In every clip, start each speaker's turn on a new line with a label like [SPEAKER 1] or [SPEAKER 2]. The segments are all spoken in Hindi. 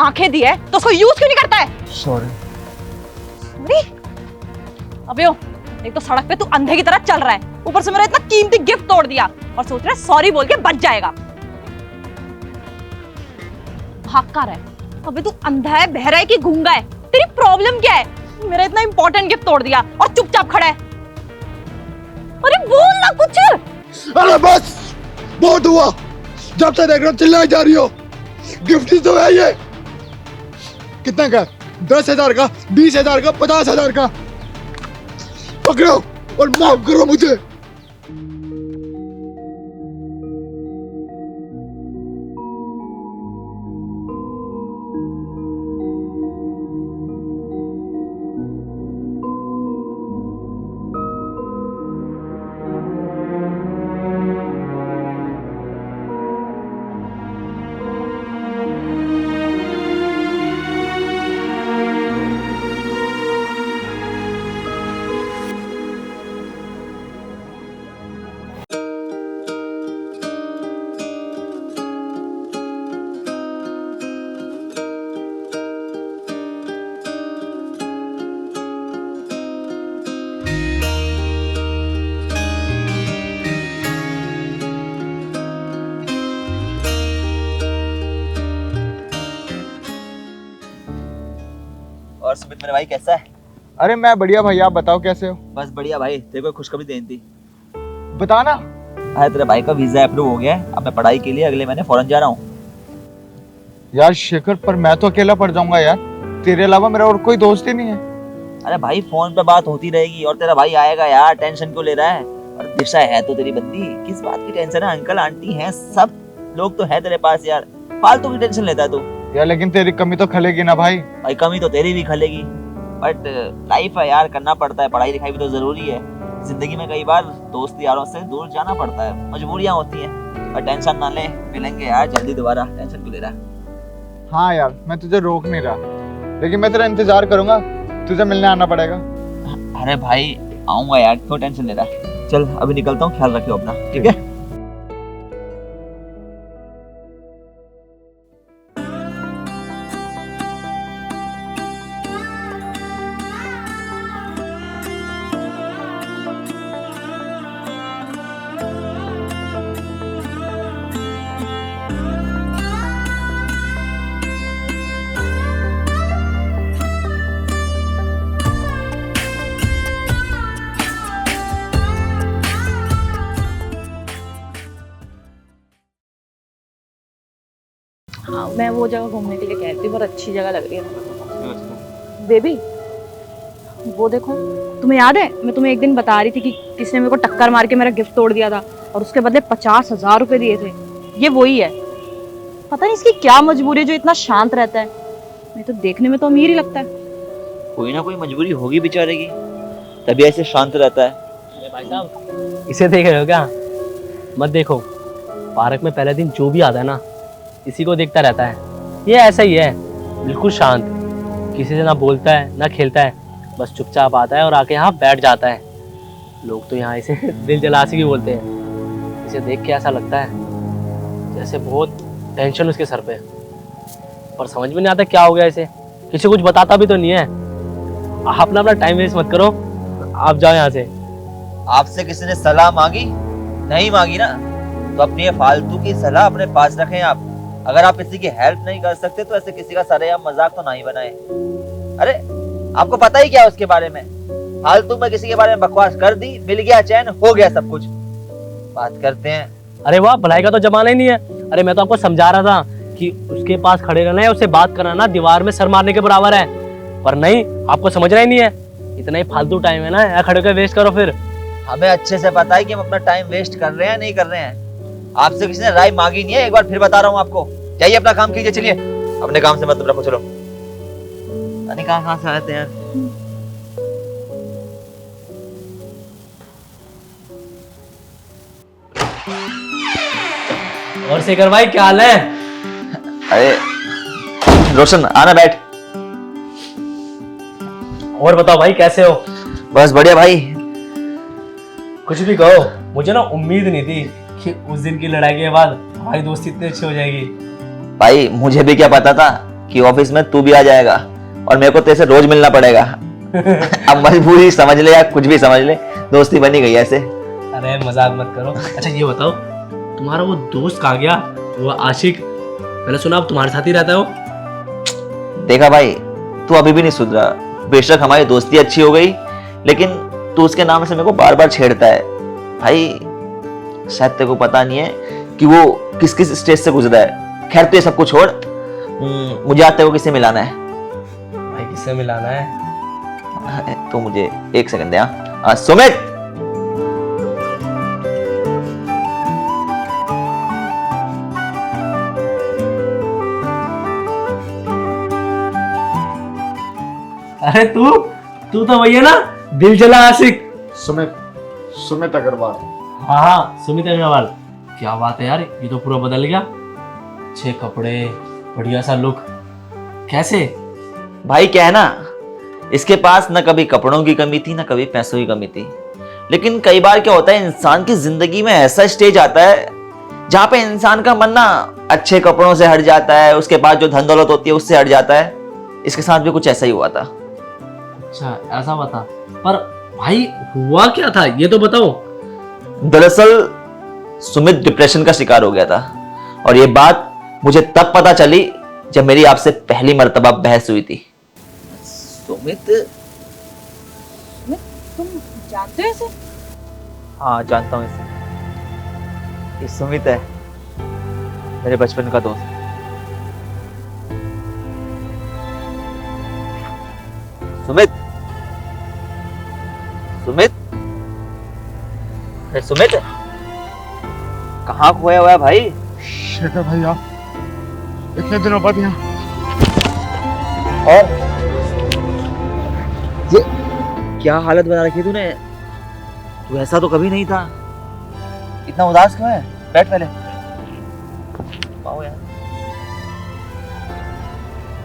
[SPEAKER 1] आंखें दी है तो उसको यूज क्यों नहीं करता है?
[SPEAKER 2] सॉरी।
[SPEAKER 1] अबे एक तो सड़क पे तू अंधे की तरह चल रहा है, ऊपर से मेरा इतना कीमती गिफ्ट तोड़ दिया और सोच रहा है सॉरी बोल के बच जाएगा। भाग का रहा है? अबे तू अंधा है, बहरा है कि गूंगा है? तेरी प्रॉब्लम क्या है? मेरा इतना इंपॉर्टेंट गिफ्ट तोड़ दिया और चुपचाप खड़ा है। अरे बोल ना कुछ।
[SPEAKER 2] अरे बस, बहुत हुआ। जब से देख रहा हूं चिल्लाई जा रही हो। गिफ्ट ही तो है ये। कितना का? 10,000 का, 20,000 का, 50,000 का। पकड़ो और माफ करो मुझे।
[SPEAKER 3] और सुमित मेरे भाई कैसा है?
[SPEAKER 2] अरे मैं बढ़िया भाई, आप बताओ कैसे हो?
[SPEAKER 3] बस बढ़िया भाई, तेरे को खुशखबरी देनी थी।
[SPEAKER 2] बताना।
[SPEAKER 3] अरे तेरे भाई का वीजा अप्रूव हो गया है, अब मैं पढ़ाई के लिए अगले महीने फॉरेन जा रहा हूँ।
[SPEAKER 2] यार शेखर, पर मैं तो अकेला पड़ जाऊंगा यार। तेरे अलावा मेरा और कोई दोस्त ही नहीं है।
[SPEAKER 3] अरे भाई फोन पे बात होती रहेगी और तेरा भाई आएगा यार, टेंशन क्यों ले रहा है? और दिशा है तो तेरी बंदी, किस बात की टेंशन है? अंकल आंटी हैं, सब लोग तो है तेरे पास यार, फालतू की टेंशन लेता है तू।
[SPEAKER 2] यार लेकिन तेरी कमी तो खलेगी ना भाई।
[SPEAKER 3] भाई कमी तो तेरी भी खलेगी, बट लाइफ है यार, करना पड़ता है। पढ़ाई लिखाई भी तो जरूरी है। जिंदगी में कई बार दोस्त यारों से दूर जाना पड़ता है, मजबूरियां होती हैं। और टेंशन ना ले, मिलेंगे यार जल्दी दोबारा, टेंशन क्यों ले रहा है?
[SPEAKER 2] हाँ यार, मैं तुझे रोक नहीं रहा, लेकिन मैं तेरा इंतजार करूंगा। तुझे मिलने आना पड़ेगा।
[SPEAKER 3] अरे भाई आऊंगा यार, क्यों टेंशन ले रहा है? चल अभी निकलता हूँ, ख्याल रखियो अपना, ठीक है?
[SPEAKER 1] हाँ, मैं वो जगह घूमने के लिए कह रही थी, बहुत अच्छी जगह लग रही है। बेबी वो देखो, तुम्हें याद है मैं तुम्हें एक दिन बता रही थी कि किसी ने मेरे को टक्कर मार के मेरा गिफ्ट तोड़ दिया था और उसके बदले 50,000 रुपए दिए थे। ये वही है। पता नहीं इसकी क्या मजबूरी है जो इतना शांत रहता है। नहीं तो देखने में तो अमीर ही लगता है।
[SPEAKER 3] कोई ना कोई मजबूरी होगी बेचारे की, तभी ऐसे शांत रहता है।
[SPEAKER 4] अरे भाई साहब, इसे देख रहे हो क्या? मत देखो, पार्क में पहले दिन जो भी आता है ना, इसी को देखता रहता है। ये ऐसा ही है, बिल्कुल शांत, किसी से ना बोलता है ना खेलता है, बस चुपचाप आता है और आके यहाँ बैठ जाता है। लोग तो यहाँ इसे दिल जलासी भी बोलते हैं। इसे देख के ऐसा लगता है जैसे बहुत टेंशन उसके सर पे, पर समझ में नहीं आता क्या हो गया इसे। किसी कुछ बताता भी तो नहीं है। आप अपना टाइम वेस्ट मत करो, आप जाओ यहाँ से।
[SPEAKER 3] आपसे किसी ने सलाह मांगी? नहीं मांगी ना, तो अपनी ये फालतू की सलाह अपने पास रखें आप। अगर आप किसी की हेल्प नहीं कर सकते तो ऐसे किसी का सरेआम मजाक तो नहीं बनाए। अरे आपको पता ही क्या उसके बारे में? फालतू में किसी के बारे में बकवास कर दी, मिल गया चैन, हो गया सब कुछ। बात करते हैं।
[SPEAKER 4] अरे वाह, भलाई का तो जमाना ही नहीं है। अरे मैं तो आपको समझा रहा था कि उसके पास खड़े रहना है, उससे बात कराना दीवार में सर मारने के बराबर है, पर नहीं, आपको समझना ही नहीं है। इतना ही फालतू टाइम है ना, यहाँ खड़े होकर वेस्ट करो। फिर
[SPEAKER 3] हमें अच्छे से पता है कि हम अपना टाइम वेस्ट कर रहे हैं नहीं कर रहे हैं। आपसे किसी ने राय मांगी नहीं है, एक बार फिर बता रहा हूँ आपको। जाइए अपना काम कीजिए, चलिए। अपने काम से मतलब रखो, चलो। नहीं कहाँ से आते हैं।
[SPEAKER 4] और शेखर भाई क्या हाल है?
[SPEAKER 3] अरे रोशन आना, बैठ।
[SPEAKER 4] और बताओ भाई कैसे हो?
[SPEAKER 3] बस बढ़िया भाई।
[SPEAKER 4] कुछ भी कहो, मुझे ना उम्मीद नहीं थी कि उस दिन की लड़ाई के बाद हमारी दोस्ती इतनी अच्छी हो जाएगी।
[SPEAKER 3] भाई मुझे भी क्या पता था कि ऑफिस में तू भी आ जाएगा और मेरे को तेरे से रोज मिलना पड़ेगा। अब मजबूरी समझ ले या कुछ भी समझ ले, दोस्ती बनी गई ऐसे।
[SPEAKER 4] अरे मजाक मत करो। अच्छा ये बताओ, तुम्हारा वो दोस्त कहाँ गया, वो आशिक? मैंने सुना अब तुम्हारे साथ ही रहता है वो।
[SPEAKER 3] देखा भाई, तू अभी भी नहीं सुधरा। बेशक हमारी दोस्ती अच्छी हो गई, लेकिन तू उसके नाम से मेरे को बार बार छेड़ता है। भाई शायद तेरे को पता नहीं है कि वो किस किस स्टेज से गुजरा है। खैर तू ये सब कुछ छोड़, मुझे आज तेरे को किससे मिलाना है?
[SPEAKER 4] भाई किससे मिलाना है?
[SPEAKER 3] तो मुझे 1 सेकंड दे। हाँ सुमित,
[SPEAKER 4] अरे तू तो वही है ना, दिल जला आशिक।
[SPEAKER 2] सुमित अग्रवाल।
[SPEAKER 4] हाँ हाँ, सुमित अग्रवाल। क्या बात है यार, ये तो पूरा बदल गया। अच्छे कपड़े, बढ़िया सा लुक। कैसे?
[SPEAKER 3] भाई क्या है ना, इसके पास न कभी कपड़ों की कमी थी, न कभी पैसों की कमी थी। लेकिन कई बार क्या होता है, इंसान की जिंदगी में ऐसा स्टेज आता है जहाँ पे इंसान का मन ना अच्छे कपड़ों से हट जाता है, उसके बाद जो धन दौलत होती है उससे हट जाता है। इसके साथ भी कुछ ऐसा ही हुआ था।
[SPEAKER 4] अच्छा ऐसा बता, पर भाई हुआ क्या था ये तो बताओ।
[SPEAKER 3] दरअसल सुमित डिप्रेशन का शिकार हो गया था, और ये बात मुझे तब पता चली जब मेरी आपसे पहली मर्तबा बहस हुई थी। सुमित,
[SPEAKER 1] तुम जानते हो इसे?
[SPEAKER 3] हाँ जानता हूँ इसे। ये सुमित है, मेरे बचपन का दोस्त। सुमित, सुमित, अरे सुमित, कहाँ खोया हुआ है भाई?
[SPEAKER 2] शेखर भाई आप इतने दिनों बाद यहाँ।
[SPEAKER 3] और ये क्या हालत बना रखी तूने? तू ऐसा तो कभी नहीं था। इतना उदास क्यों है? बैठ पहले। आओ यार।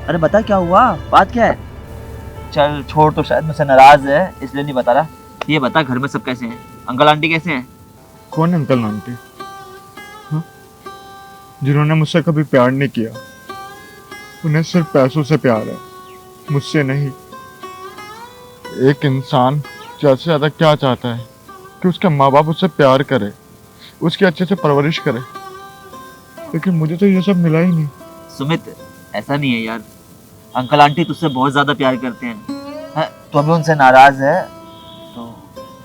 [SPEAKER 3] अरे बता क्या हुआ, बात क्या है? चल छोड़, तो शायद मुझसे नाराज है इसलिए नहीं बता रहा। ये बता घर में सब कैसे हैं? अंकल आंटी कैसे हैं?
[SPEAKER 2] कौन अंकल आंटी? हाँ? जिन्होंने मुझसे कभी प्यार नहीं किया, उन्हें सिर्फ पैसों से प्यार है, मुझसे नहीं। एक इंसान ज्यादा से ज्यादा क्या चाहता है कि उसके माँ बाप उससे प्यार करे, उसकी अच्छे से परवरिश करे, लेकिन मुझे तो ये सब मिला ही नहीं।
[SPEAKER 3] सुमित ऐसा नहीं है यार, अंकल आंटी तुझसे बहुत ज्यादा प्यार करते हैं। तू अभी उनसे नाराज है तो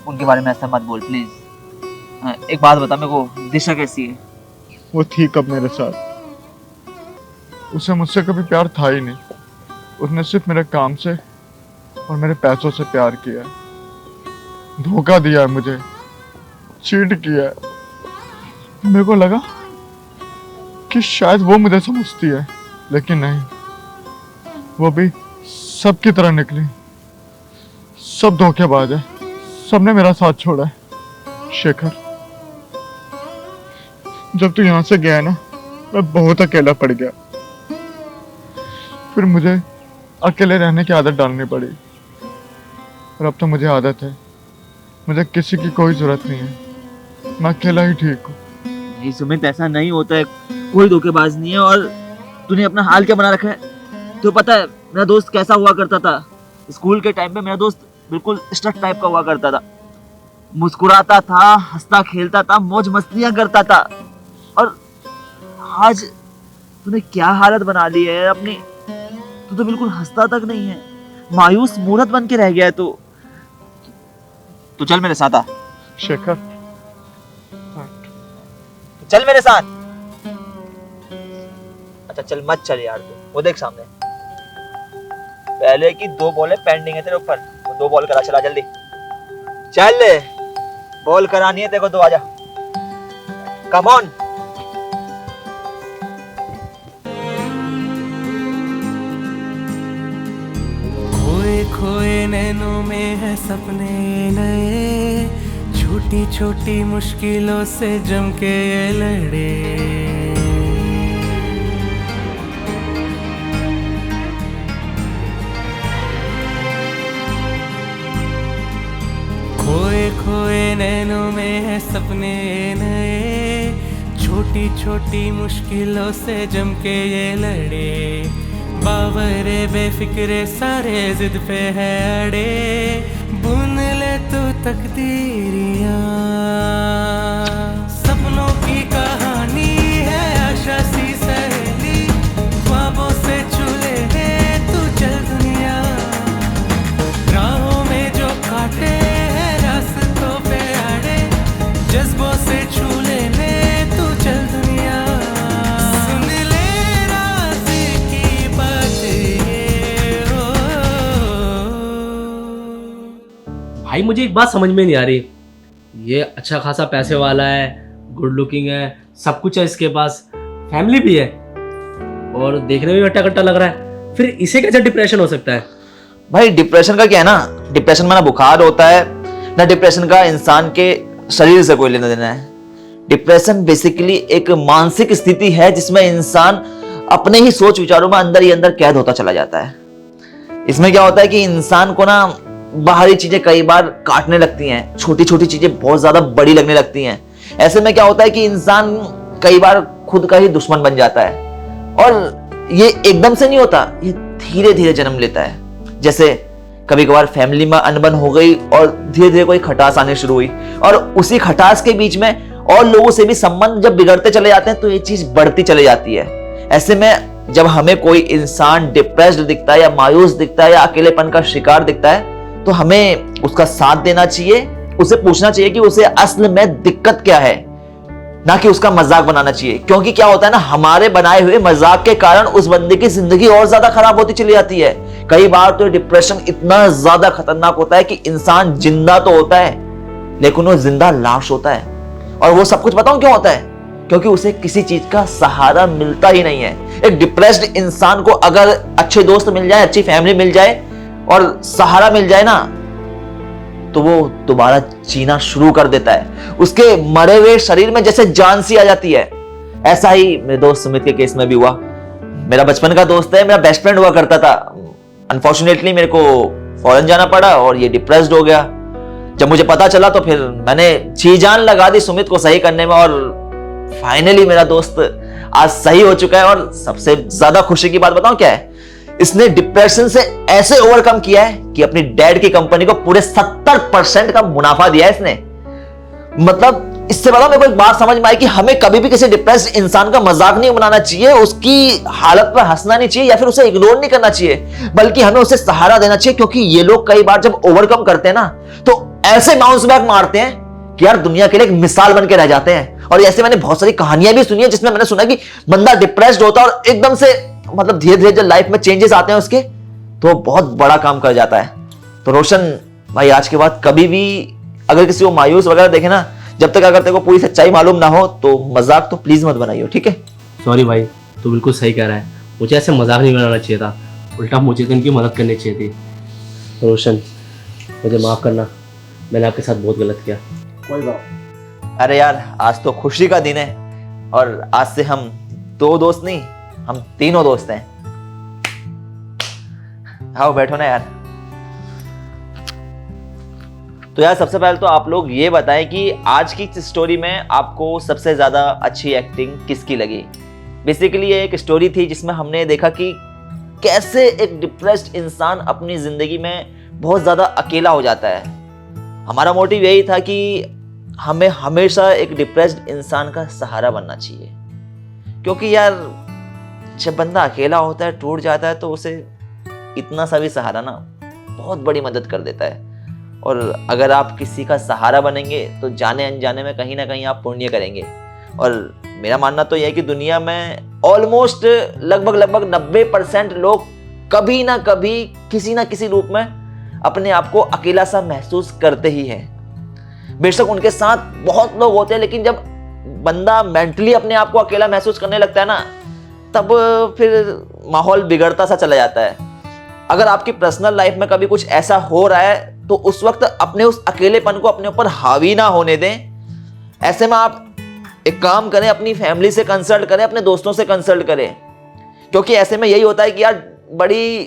[SPEAKER 3] उनके बारे में ऐसा मत बोल प्लीज। एक बात बता मेरे को, दिशा कैसी है?
[SPEAKER 2] वो थी कब मेरे साथ? उसे मुझसे कभी प्यार था ही नहीं। उसने सिर्फ मेरे काम से और मेरे पैसों से प्यार किया है, धोखा दिया है मुझे, चीट किया है। मेरे को लगा कि शायद वो मुझे समझती है, लेकिन नहीं, वो भी सबकी तरह निकली। सब धोखेबाज है, सबने मेरा साथ छोड़ा है। शेखर, जब तू यहाँ से गया ना, मैं बहुत अकेला पड़ गया। फिर मुझे अकेले रहने की आदत डालनी पड़ी, और अब तो मुझे आदत है, मुझे किसी की कोई जरूरत नहीं है, मैं अकेला ही ठीक हूँ।
[SPEAKER 3] नहीं सुमित ऐसा नहीं होता है, कोई धोखेबाज नहीं है। और तूने अपना हाल क्या बना रखा है? तो पता है मेरा दोस्त कैसा हुआ करता था? स्कूल के टाइम पे मेरा दोस्त बिल्कुल स्टड टाइप का हुआ करता था, मुस्कुराता था, हंसता खेलता था, मौज मस्तियां करता था। और आज तूने क्या हालत बना ली है अपनी। तू तो बिल्कुल हंसता तक नहीं है, मायूस मूर्त बन के रह गया है तू। तो चल मेरे साथ आ।
[SPEAKER 2] शेखर,
[SPEAKER 3] चल मेरे साथ। अच्छा चल मत चल यार तू, वो देख सामने पहले की 2 बॉलें पेंडिंग है तेरे ऊपर, वो 2 बॉल करा, चला जल्दी चल, बॉल करानी है तेरे को, तो आजा, कम ऑन।
[SPEAKER 5] खोए खोए नैनों में है सपने नए, छोटी छोटी मुश्किलों से जम के ये लड़े। खोए खोए नैनों में है सपने नए, छोटी छोटी मुश्किलों से जम के ये लड़े। बावरे बेफिक्रे सारे जिद पे है अड़े, बुन ले तू तकदीरियां। सपनों की कहानी है आशा सी सहेली, ख्वाबों से चूले है तू चल दुनिया। राहों में जो काटे हैं रास्तों पे अड़े, जज्बों से छूले ले तू चल दुनिया। सुन ले राज़ी की बात ये हो।
[SPEAKER 4] भाई मुझे एक बात समझ में नहीं आ रही, ये अच्छा खासा पैसे वाला है, गुड लुकिंग है, सब कुछ है इसके पास, फैमिली भी है और देखने में भी हट्टा कट्टा लग रहा है, फिर इसे कैसे डिप्रेशन हो सकता है?
[SPEAKER 3] भाई डिप्रेशन का क्या है ना, डिप्रेशन में ना बुखार होता है ना डिप्रेशन का इंसान के शरीर से कोई लेना देना है। डिप्रेशन बेसिकली एक मानसिक स्थिति है जिसमें इंसान अपने ही सोच विचारों में अंदर ही अंदर कैद होता चला जाता है। इसमें क्या होता है कि इंसान को ना बाहरी चीजें कई बार काटने लगती हैं, छोटी छोटी चीजें बहुत ज्यादा बड़ी लगने लगती हैं। ऐसे में क्या होता है कि इंसान कई बार खुद का ही दुश्मन बन जाता है और ये एकदम से नहीं होता, ये धीरे धीरे जन्म लेता है। जैसे कभी कभार फैमिली में अनबन हो गई और धीरे धीरे कोई खटास आने शुरू हुई और उसी खटास के बीच में और लोगों से भी संबंध जब बिगड़ते चले जाते हैं तो ये चीज बढ़ती चली जाती है। ऐसे में जब हमें कोई इंसान डिप्रेस्ड दिखता है या मायूस दिखता है या अकेलेपन का शिकार दिखता है तो हमें उसका साथ देना चाहिए, उसे पूछना चाहिए कि उसे असल में दिक्कत क्या है, ना कि उसका मजाक बनाना चाहिए। क्योंकि क्या होता है ना, हमारे बनाए हुए मजाक के कारण उस बंदे की जिंदगी और ज्यादा खराब होती चली जाती है। कई बार तो डिप्रेशन इतना ज्यादा खतरनाक होता है कि इंसान जिंदा तो होता है लेकिन वो जिंदा लाश होता है। और वो सब कुछ बताऊं क्यों होता है? क्योंकि उसे किसी चीज का सहारा मिलता ही नहीं है। एक डिप्रेस्ड इंसान को अगर अच्छे दोस्त मिल जाए, अच्छी फैमिली मिल जाए और सहारा मिल जाए ना, तो वो दोबारा जीना शुरू कर देता है। उसके मरे हुए शरीर में जैसे जान सी आ जाती है। ऐसा ही मेरे दोस्त सुमित के केस में भी हुआ। मेरा बचपन का दोस्त है, मेरा बेस्ट फ्रेंड हुआ करता था। अनफॉर्चुनेटली मेरे को फॉरेन जाना पड़ा और ये डिप्रेस्ड हो गया। जब मुझे पता चला तो फिर मैंने जी जान लगा दी सुमित को सही करने में और फाइनली मेरा दोस्त आज सही हो चुका है। और सबसे ज्यादा खुशी की बात बताऊं क्या है, इसने डिप्रेशन से ऐसे ओवरकम किया है कि अपनी डैड की कंपनी को पूरे 70% का मुनाफा दिया है इसने। मतलब इससे बड़ा मेरे को एक बात समझ में आई कि हमें कभी भी किसी डिप्रेस्ड इंसान का मजाक नहीं बनाना चाहिए, उसकी हालत पर हंसना नहीं चाहिए या फिर उसे इग्नोर नहीं करना चाहिए, बल्कि हमें उसे सहारा देना चाहिए। क्योंकि ये लोग कई बार जब ओवरकम करते हैं ना तो ऐसे बाउंस बैक मारते हैं कि यार दुनिया के लिए एक मिसाल बन के रह जाते हैं। और ऐसे मैंने बहुत सारी कहानियां भी सुनी है जिसमें मैंने सुना कि बंदा डिप्रेस्ड होता है और एकदम से मतलब धीरे धीरे जब लाइफ में चेंजेस आते हैं उसके, तो बहुत बड़ा काम कर जाता है। तो रोशन भाई, आज के बाद कभी भी अगर किसी को मायूस वगैरह देखे ना, जब तक अगर तेरे को पूरी सच्चाई मालूम ना हो तो मजाक तो प्लीज मत बनाइयो, ठीक है?
[SPEAKER 4] सॉरी भाई, तू बिल्कुल सही कह रहा है, मुझे ऐसे मजाक नहीं बनाना चाहिए था, उल्टा मुझे तो इनकी मदद करनी चाहिए थी। रोशन मुझे माफ करना, मैंने आपके साथ बहुत गलत किया।
[SPEAKER 2] कोई बात।
[SPEAKER 3] अरे यार, आज तो खुशी का दिन है और आज से हम 2 दोस्त नहीं, हम 3 दोस्त हैं। आओ बैठो ना यार। तो यार सबसे पहले तो आप लोग ये बताएं कि आज की स्टोरी में आपको सबसे ज्यादा अच्छी एक्टिंग किसकी लगी। बेसिकली ये एक स्टोरी थी जिसमें हमने देखा कि कैसे एक डिप्रेस्ड इंसान अपनी जिंदगी में बहुत ज्यादा अकेला हो जाता है। हमारा मोटिव यही था कि हमें हमेशा एक डिप्रेस्ड इंसान का सहारा बनना चाहिए। क्योंकि यार जब बंदा अकेला होता है, टूट जाता है, तो उसे इतना सा भी सहारा ना बहुत बड़ी मदद कर देता है। और अगर आप किसी का सहारा बनेंगे तो जाने अनजाने में कहीं ना कहीं आप पुण्य करेंगे। और मेरा मानना तो यह है कि दुनिया में ऑलमोस्ट लगभग 90% लोग कभी ना कभी किसी ना किसी रूप में अपने आप को अकेला सा महसूस करते ही हैं। बेशक उनके साथ बहुत लोग होते हैं, लेकिन जब बंदा मेंटली अपने आप को अकेला महसूस करने लगता है ना, तब फिर माहौल बिगड़ता सा चला जाता है। अगर आपकी पर्सनल लाइफ में कभी कुछ ऐसा हो रहा है तो उस वक्त अपने उस अकेलेपन को अपने ऊपर हावी ना होने दें। ऐसे में आप एक काम करें, अपनी फैमिली से कंसल्ट करें, अपने दोस्तों से कंसल्ट करें। क्योंकि ऐसे में यही होता है कि यार बड़ी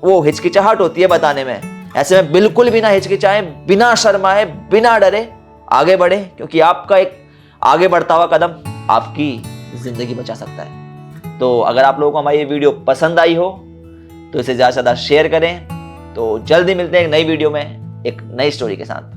[SPEAKER 3] वो हिचकिचाहट होती है बताने में। ऐसे में बिल्कुल भी ना हिचकिचाएं, बिना शर्माए, बिना डरे आगे बढ़े। क्योंकि आपका एक आगे बढ़ता हुआ कदम आपकी जिंदगी बचा सकता है। तो अगर आप लोगों को हमारी ये वीडियो पसंद आई हो तो इसे ज़्यादा से ज़्यादा शेयर करें। तो जल्दी मिलते हैं एक नई वीडियो में एक नई स्टोरी के साथ।